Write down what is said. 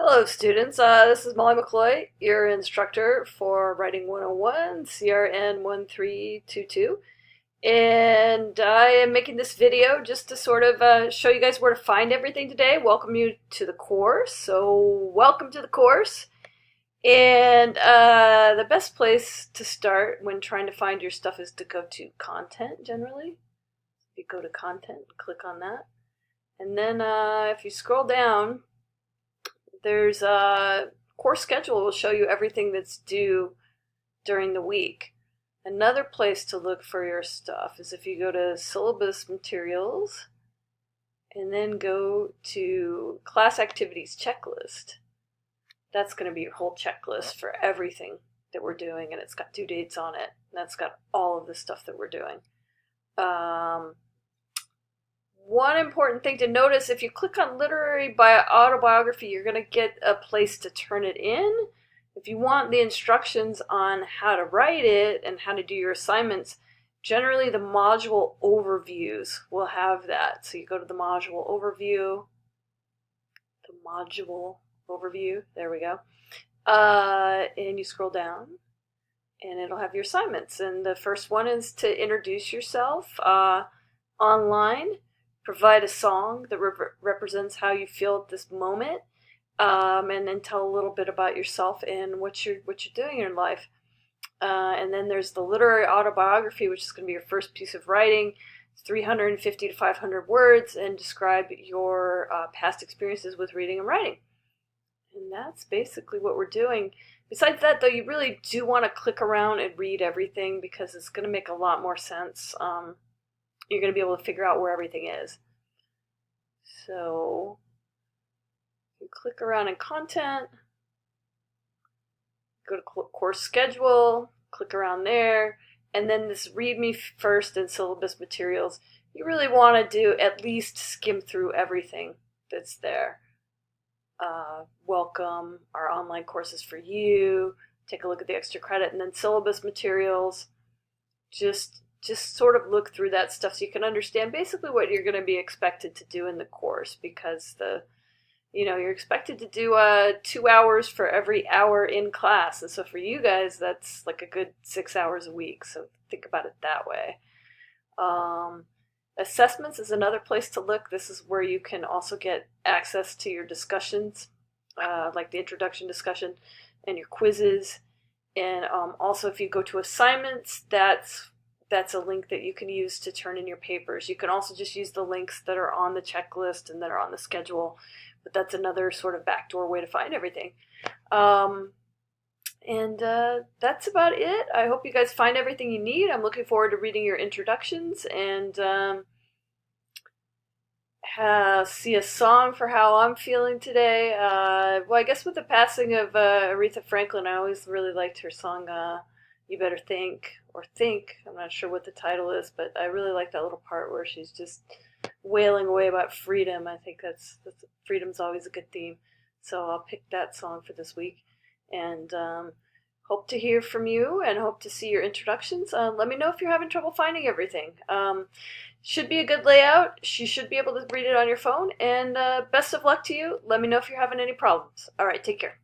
Hello, students. This is Molly McCloy, your instructor for Writing 101, CRN 1322. And I am making this video just to sort of show you guys where to find everything today. Welcome you to the course. So, welcome to the course. And the best place to start when trying to find your stuff is to go to content generally. You go to content, click on that. And then if you scroll down, there's a course schedule will show you everything that's due during the week. Another place to look for your stuff is if you go to syllabus materials and then go to class activities checklist. That's going to be your whole checklist for everything that we're doing, and it's got due dates on it. And that's got all of the stuff that we're doing. One important thing to notice, if you click on literary autobiography, you're going to get a place to turn it in. If you want the instructions on how to write it and how to do your assignments, generally the module overviews will have that. So you go to the module overview, there we go, and you scroll down and it'll have your assignments. And the first one is to introduce yourself online. Provide a song that represents how you feel at this moment, and then tell a little bit about yourself and what you're doing in your life. And then there's the literary autobiography, which is going to be your first piece of writing. It's 350 to 500 words, and describe your past experiences with reading and writing. And that's basically what we're doing. Besides that, though, you really do want to click around and read everything because it's going to make a lot more sense. You're going to be able to figure out where everything is. So you click around in content, go to course schedule, click around there, and then this read me first and syllabus materials. You really want to do at least skim through everything that's there. Welcome, our online courses for you, take a look at the extra credit, and then syllabus materials. Just sort of look through that stuff so you can understand basically what you're going to be expected to do in the course, because you're expected to do 2 hours for every hour in class, and so for you guys that's like a good 6 hours a week, so think about it that way. Assessments is another place to look. This is where you can also get access to your discussions, like the introduction discussion and your quizzes, and also if you go to assignments, that's a link that you can use to turn in your papers. You can also just use the links that are on the checklist and that are on the schedule, but that's another sort of backdoor way to find everything. And that's about it. I hope you guys find everything you need. I'm looking forward to reading your introductions and see a song for how I'm feeling today. Well, I guess with the passing of Aretha Franklin, I always really liked her song, You Better Think, or Think. I'm not sure what the title is, but I really like that little part where she's just wailing away about freedom. I think that's freedom's always a good theme. So I'll pick that song for this week. And hope to hear from you and hope to see your introductions. Let me know if you're having trouble finding everything. Should be a good layout. You should be able to read it on your phone. And best of luck to you. Let me know if you're having any problems. All right, take care.